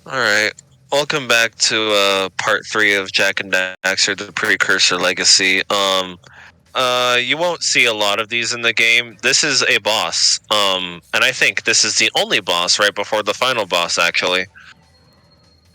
Alright. Welcome back to part 3 of Jak and Daxter, the Precursor Legacy. You won't see a lot of these in the game. This is a boss. And I think this is the only boss right before the final boss, actually.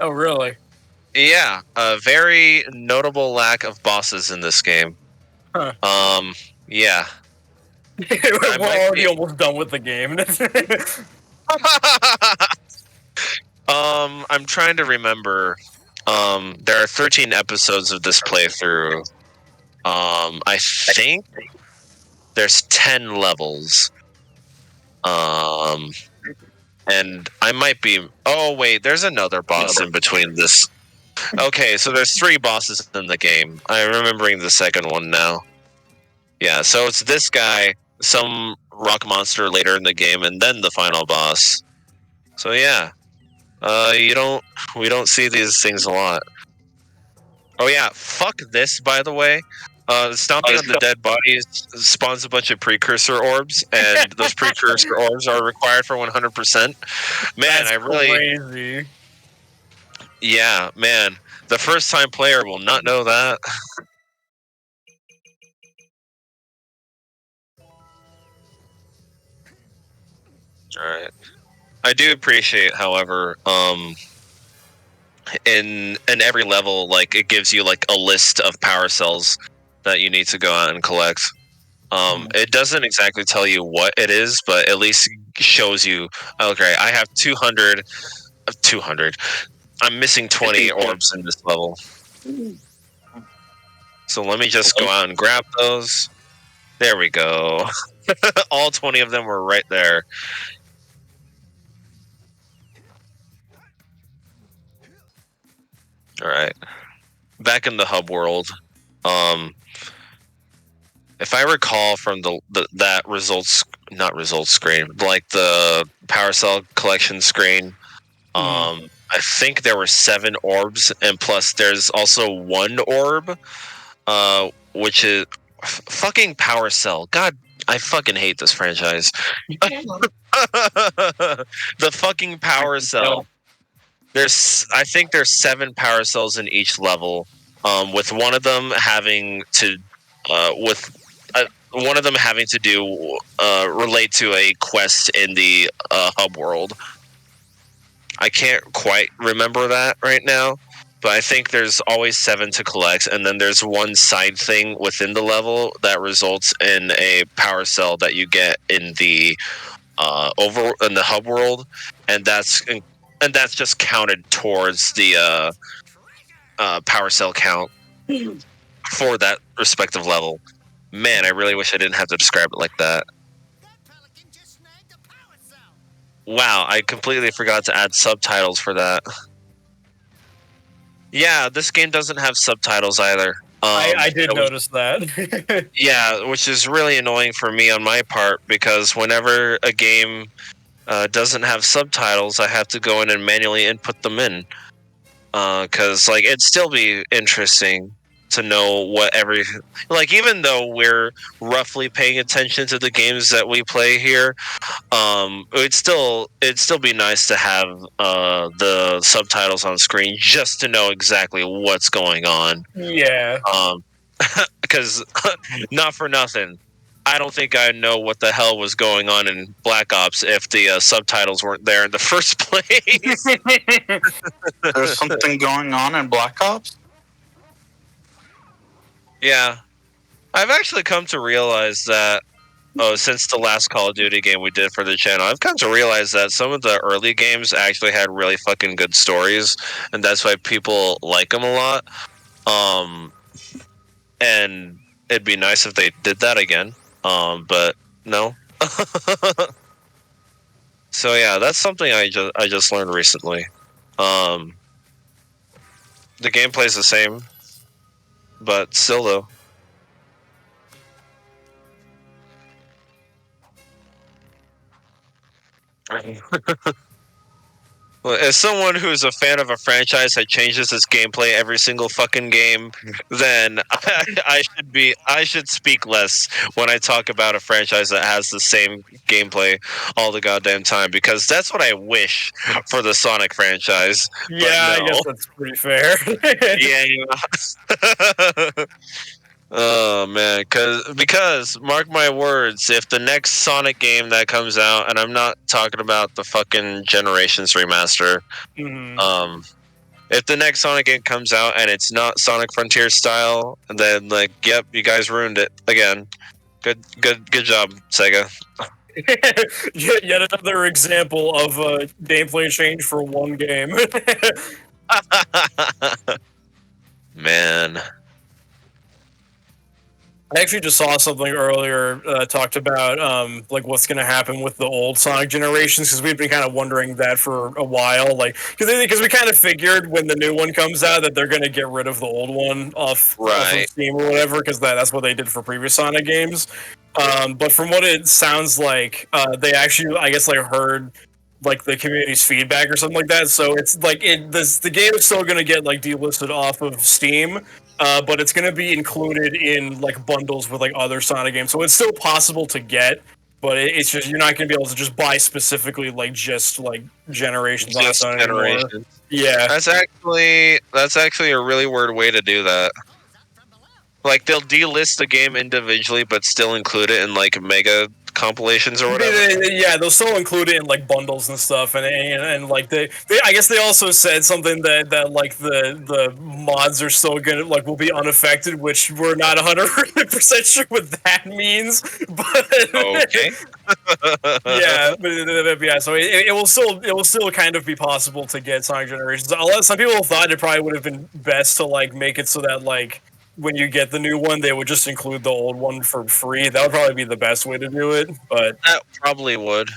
Oh, really? Yeah, a very notable lack of bosses in this game. Huh. Yeah. We're already almost done with the game. I'm trying to remember. There are 13 episodes of this playthrough. I think there's 10 levels. And I might be... Oh, wait, there's another boss in between this. Okay, so there's 3 bosses in the game. I'm remembering the second one now. Yeah, so it's this guy, some rock monster later in the game, and then the final boss. So yeah. We don't see these things a lot. Oh yeah, fuck this, by the way. Stomping on the dead bodies spawns a bunch of precursor orbs, and those precursor orbs are required for 100%. Man, That's I really... crazy. Yeah, man. The first time player will not know that. Alright. I do appreciate, however, in every level, like, it gives you like a list of power cells that you need to go out and collect. It doesn't exactly tell you what it is, but at least shows you, okay, I have 200. I'm missing 20 orbs in this level. So let me just go out and grab those. There we go. All 20 of them were right there. Alright. Back in the hub world. If I recall from that not results screen, like the power cell collection screen, I think there were 7 orbs, and plus there's also 1 orb, which is fucking power cell. God, I fucking hate this franchise. The fucking power cell. I think there's 7 power cells in each level, with one of them having to do relate to a quest in the hub world. I can't quite remember that right now, but I think there's always 7 to collect, and then there's one side thing within the level that results in a power cell that you get in the in the hub world, and that's just counted towards the power cell count for that respective level. Man, I really wish I didn't have to describe it like that. Wow, I completely forgot to add subtitles for that. Yeah, this game doesn't have subtitles either. I did notice that. Yeah, which is really annoying for me on my part, because whenever a game doesn't have subtitles, I have to go in and manually input them in. Because like, it'd still be interesting to know what even though we're roughly paying attention to the games that we play here, it'd still be nice to have the subtitles on screen just to know exactly what's going on. Yeah. Because not for nothing, I don't think I know what the hell was going on in Black Ops if the subtitles weren't there in the first place. There's something going on in Black Ops? Yeah. I've actually come to realize that, since the last Call of Duty game we did for the channel, I've come to realize that some of the early games actually had really fucking good stories, and that's why people like them a lot. And it'd be nice if they did that again. But no. So yeah, that's something I just learned recently. The gameplay's the same, but still though. Well, as someone who's a fan of a franchise that changes its gameplay every single fucking game, then I should speak less when I talk about a franchise that has the same gameplay all the goddamn time, because that's what I wish for the Sonic franchise. Yeah, But no. I guess that's pretty fair. Yeah. Oh man, because mark my words, if the next Sonic game that comes out, and I'm not talking about the fucking Generations remaster, if the next Sonic game comes out and it's not Sonic Frontier style, then like, yep, you guys ruined it again. Good job, Sega. Yet another example of a gameplay change for one game. Man. I actually just saw something earlier talked about like what's going to happen with the old Sonic generations, because we've been kind of wondering that for a while, like because we kind of figured when the new one comes out that they're going to get rid of the old one off of Steam or whatever, because that's what they did for previous Sonic games. But from what it sounds like, they actually, I guess, like heard like the community's feedback or something like that. So it's like the game is still going to get like delisted off of Steam. But it's going to be included in like bundles with like other Sonic games, so it's still possible to get. But it's just you're not going to be able to just buy specifically like just like Generations on Sonic anymore. Yeah, that's actually a really weird way to do that. Like they'll delist the game individually, but still include it in like mega compilations or whatever. Yeah, they'll still include it in like bundles and stuff, and like they I guess they also said something that like the mods are still gonna like will be unaffected, which we're not 100% sure what that means. But okay, yeah, so it will still kind of be possible to get Sonic Generations. Some people thought it probably would have been best to like make it so that like when you get the new one, they would just include the old one for free. That would probably be the best way to do it. But that probably would.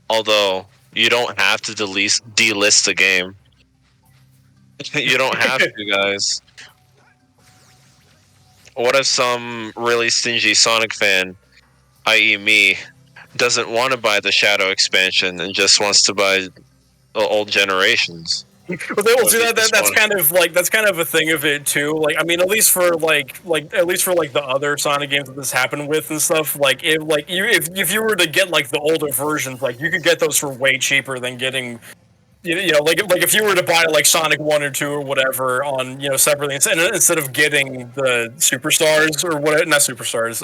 Although you don't have to delist the game. You don't have to, guys. What if some really stingy Sonic fan, i.e. me, doesn't want to buy the Shadow expansion and just wants to buy the old Generations? Well, they will see that. That's kind of a thing of it too. Like, I mean, at least for the other Sonic games that this happened with and stuff. Like, if you were to get like the older versions, like you could get those for way cheaper than getting. Like if you were to buy like Sonic 1 or 2 or whatever on separately instead of getting the Superstars or what, not Superstars,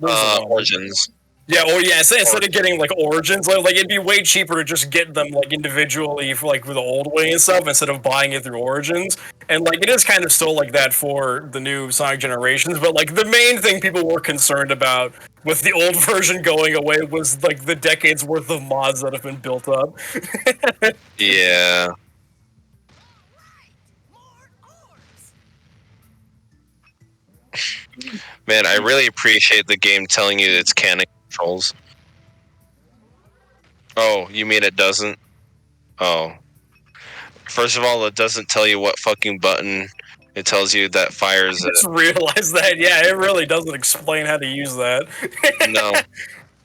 Origins. Yeah, instead of getting like Origins, like it'd be way cheaper to just get them like individually for like the old way and stuff instead of buying it through Origins. And like it is kind of still like that for the new Sonic Generations, but like the main thing people were concerned about with the old version going away was like the decades worth of mods that have been built up. Yeah. Man, I really appreciate the game telling you it's canon controls. Oh, you mean it doesn't? Oh. First of all, it doesn't tell you what fucking button. It tells you that fires it. I just realized that. Yeah, it really doesn't explain how to use that. No,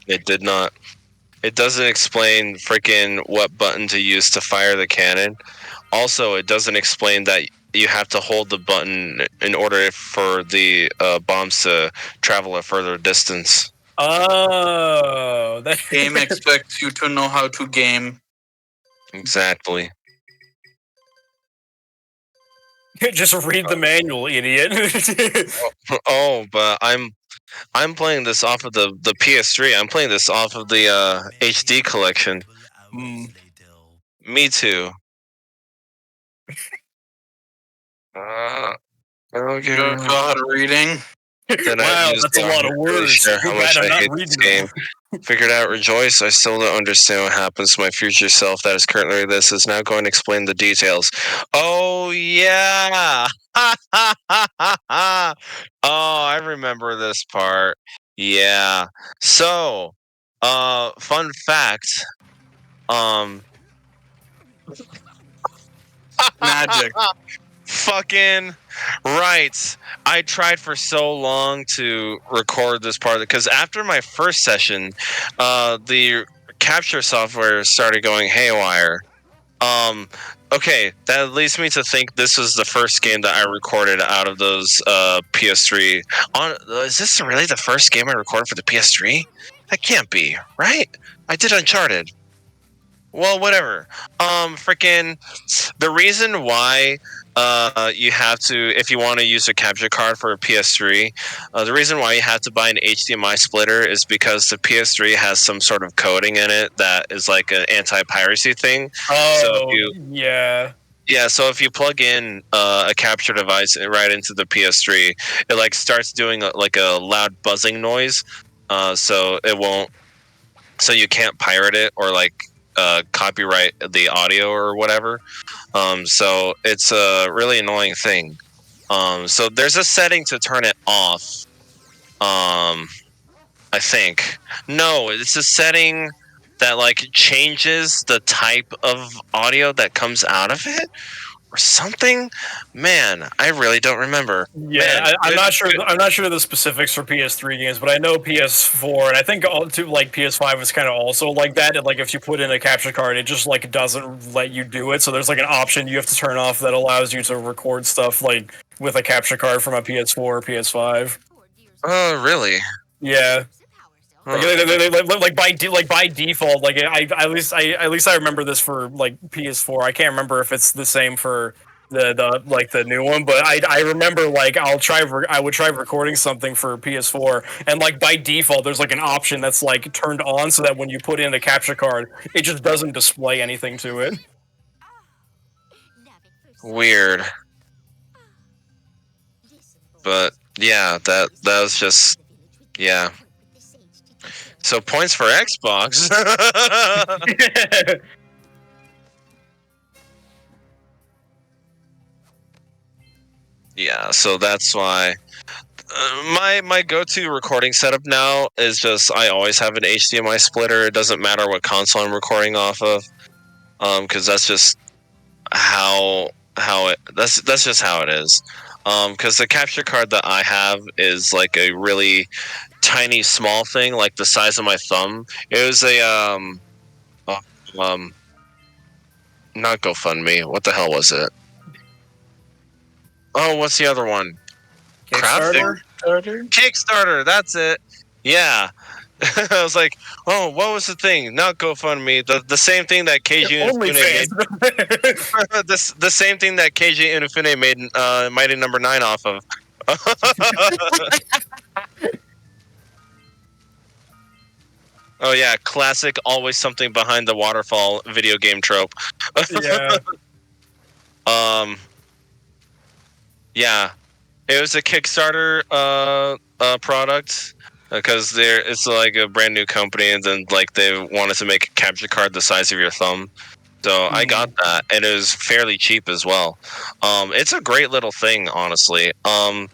it did not. It doesn't explain freaking what button to use to fire the cannon. Also, it doesn't explain that you have to hold the button in order for the bombs to travel a further distance. Oh, that game expects you to know how to game. Exactly. Just read the manual, idiot. But I'm playing this off of the PS3. I'm playing this off of the HD collection. Me too. Okay. God, reading. Then wow, that's a lot of words. How much I hate this game. Figured out, rejoice. I still don't understand what happens to my future self that is currently this. Is now going to explain the details. Oh yeah. Oh, I remember this part. Yeah. So, fun fact. Magic. Fucking right. I tried for so long to record this part because after my first session, the capture software started going haywire. Okay, that leads me to think this was the first game that I recorded out of those PS3. Is this really the first game I recorded for the PS3? That can't be, right? I did Uncharted. Well, whatever. Freaking the reason why you have to, if you want to use a capture card for a PS3, the reason why you have to buy an HDMI splitter is because the PS3 has some sort of coding in it that is like an anti-piracy thing. Oh, yeah. Yeah, so if you plug in a capture device right into the PS3, it like starts doing like a loud buzzing noise, so it won't, so you can't pirate it or like copyright the audio or whatever. So it's a really annoying thing. So there's a setting to turn it off. I think no, it's a setting that like changes the type of audio that comes out of it or something. Man, I really don't remember. Yeah, Man, I'm not sure. I'm not sure of the specifics for PS3 games, but I know PS4 and I think all too like PS5 is kind of also like that. And, like if you put in a capture card, it just like doesn't let you do it. So there's like an option you have to turn off that allows you to record stuff like with a capture card from a PS4 or PS5. Oh, really? Yeah. Huh. Like by default, like at least I remember this for like PS4. I can't remember if it's the same for the new one, but I remember like I would try recording something for PS4, and like by default there's like an option that's like turned on so that when you put in a capture card, it just doesn't display anything to it. Weird. But yeah, that was just yeah. So points for Xbox. Yeah, so that's why my go-to recording setup now is just I always have an HDMI splitter. It doesn't matter what console I'm recording off of, because that's just how that's just how it is. Because the capture card that I have is like a really tiny, small thing, like the size of my thumb. It was a not GoFundMe. What the hell was it? Oh, what's the other one? Kickstarter? Kickstarter. That's it. Yeah. I was like, oh, what was the thing? Not GoFundMe. The same thing that KG Infinite made. the same thing that KG Infinite made Mighty Number 9 off of. Oh yeah, classic. Always something behind the waterfall video game trope. Yeah. Yeah, it was a Kickstarter product because it's like a brand new company, and then like they wanted to make a capture card the size of your thumb. So I got that, and it was fairly cheap as well. It's a great little thing, honestly. The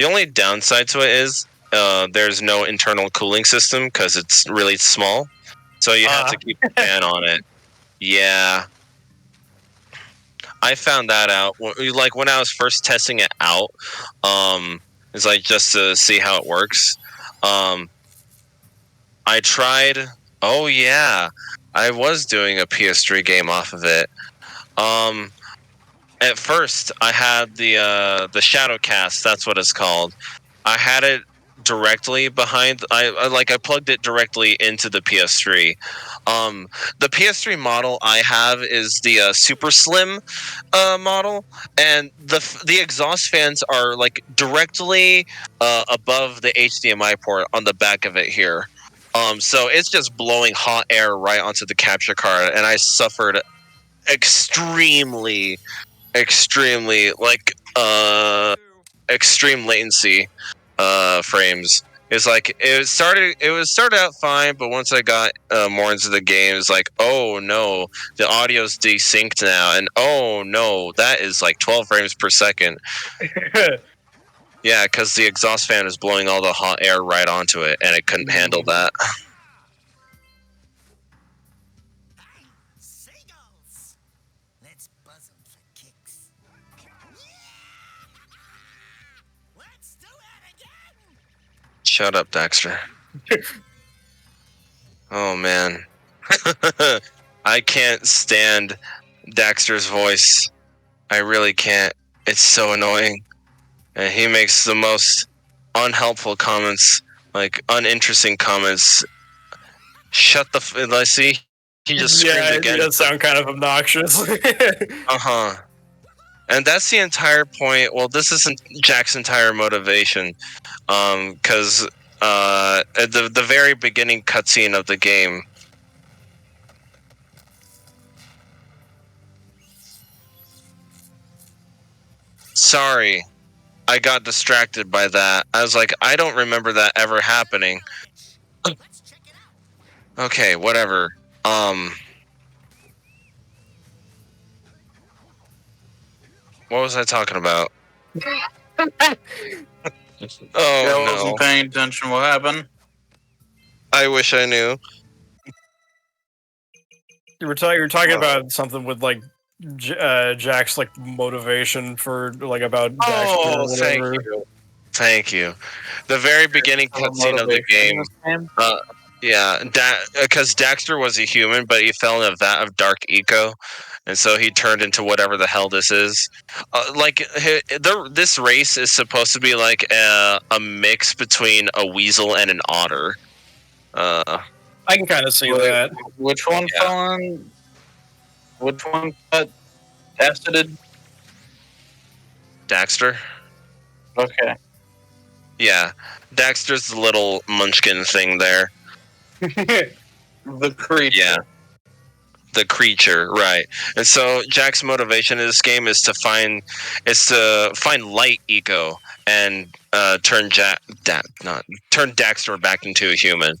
only downside to it is there's no internal cooling system because it's really small, so you have to keep a fan on it. Yeah. I found that out like when I was first testing it out. It's like just to see how it works. I tried. Oh yeah, I was doing a PS3 game off of it. At first, I had the Shadowcast. That's what it's called. I had it directly behind. I plugged it directly into the PS3. The PS3 model I have is the super slim model, and the exhaust fans are like directly above the HDMI port on the back of it here. So it's just blowing hot air right onto the capture card, and I suffered extreme latency frames. It's like it started out fine, but once I got more into the game, it's like, oh no, the audio's desynced now, and oh no, that is like 12 frames per second. Yeah, because the exhaust fan is blowing all the hot air right onto it, and it couldn't handle that. Shut up, Daxter. Oh man. I can't stand Daxter's voice. I really can't. It's so annoying. And he makes the most unhelpful comments, like uninteresting comments. Shut the let's see. He just screamed It again. does sound kind of obnoxious. Uh-huh. And that's the entire point. Well, this isn't Jack's entire motivation. Because at the very beginning cutscene of the game, sorry, I got distracted by that. I was like, I don't remember that ever happening. Okay, whatever. What was I talking about? I Oh no! wasn't paying attention. What happened? I wish I knew. You were talking about something with like Jack's like motivation for like about Daxter or Oh, thank whatever. you. Thank you. The very beginning cutscene of the game. Yeah, because Daxter was a human, but he fell in a vat of dark eco, and so he turned into whatever the hell this is. This race is supposed to be like a mix between a weasel and an otter. I can kind of see that. Which one fell in? Which one got acided? Daxter? Okay. Yeah. Daxter's the little munchkin thing there. The creature. Yeah. The creature, right. And so Jack's motivation in this game is to find light eco and turn Daxter back into a human.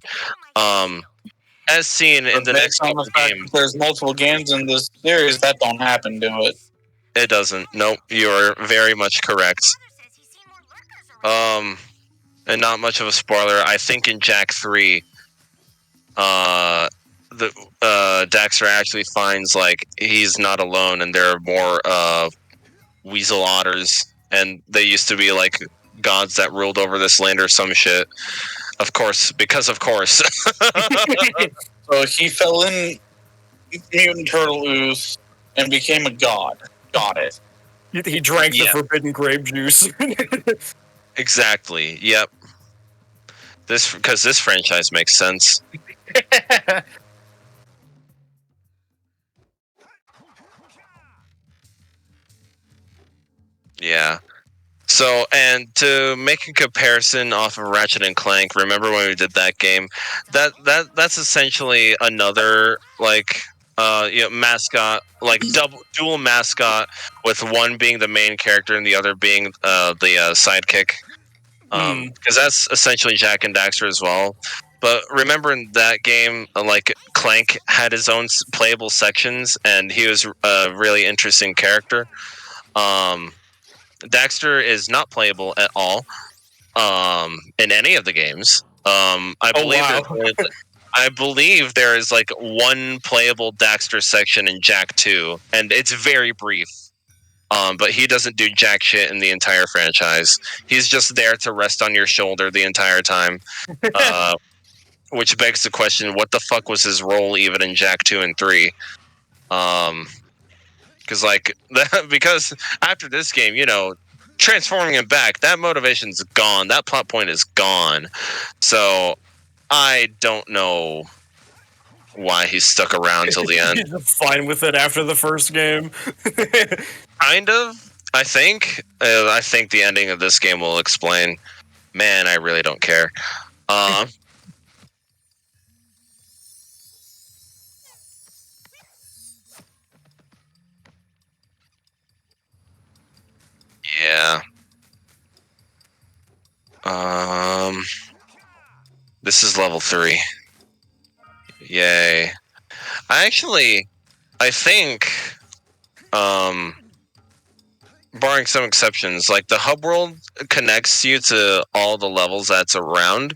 As seen in the next couple games. There's multiple games in this series that don't happen to it. It doesn't. Nope, you're very much correct. And not much of a spoiler. I think in Jak 3, Daxter actually finds like he's not alone, and there are more weasel otters, and they used to be like gods that ruled over this land or some shit. Of course. So he fell in mutant turtle ooze and became a god. Got it. He drank the forbidden grape juice. Exactly. Yep. Because this franchise makes sense. Yeah. So, and to make a comparison off of Ratchet and Clank, remember when we did that game? That's essentially another like mascot, like dual mascot, with one being the main character and the other being the sidekick. Because that's essentially Jak and Daxter as well. But remember in that game, like Clank had his own playable sections, and he was a really interesting character. Daxter is not playable at all in any of the games. I believe there is like one playable Daxter section in Jak 2, and it's very brief. But he doesn't do jack shit in the entire franchise. He's just there to rest on your shoulder the entire time. Which begs the question, what the fuck was his role even in Jak 2 and 3? Because after this game, transforming him back, that motivation's gone. That plot point is gone. So I don't know why he's stuck around till the end. He's fine with it after the first game. Kind of, I think. I think the ending of this game will explain. Man, I really don't care. Yeah. This is level 3. Yay. I think, barring some exceptions, like the hub world connects you to all the levels that's around,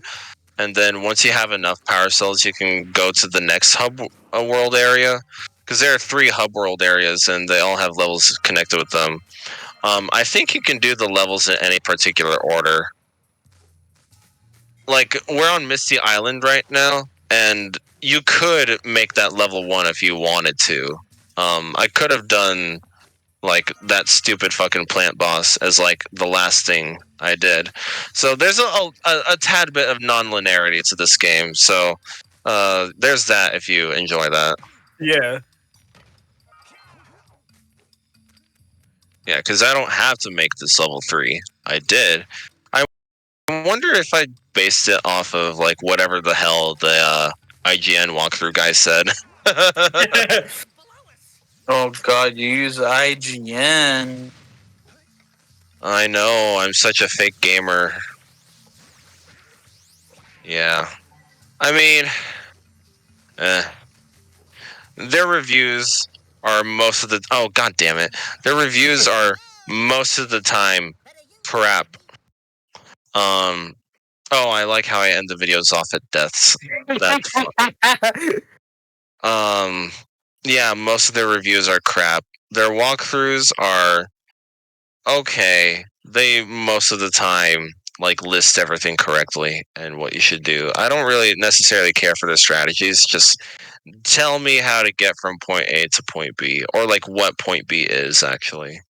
and then once you have enough power cells, you can go to the next hub world area, because there are 3 hub world areas, and they all have levels connected with them. I think you can do the levels in any particular order. Like, we're on Misty Island right now, and you could make that level 1 if you wanted to. I could have done like that stupid fucking plant boss as like the last thing I did. So there's a tad bit of non-linearity to this game. So there's that if you enjoy that. Yeah. Yeah, because I don't have to make this level 3. I did. I wonder if I based it off of like whatever the hell the IGN walkthrough guy said. Oh god, you use IGN. I know, I'm such a fake gamer. Yeah. I mean, their reviews are most of the... Oh, god damn it. Their reviews are most of the time crap. Oh, I like how I end the videos off at deaths. Yeah, most of their reviews are crap. Their walkthroughs are okay. They most of the time like list everything correctly and what you should do. I don't really necessarily care for their strategies. Just tell me how to get from point A to point B, or like what point B is actually.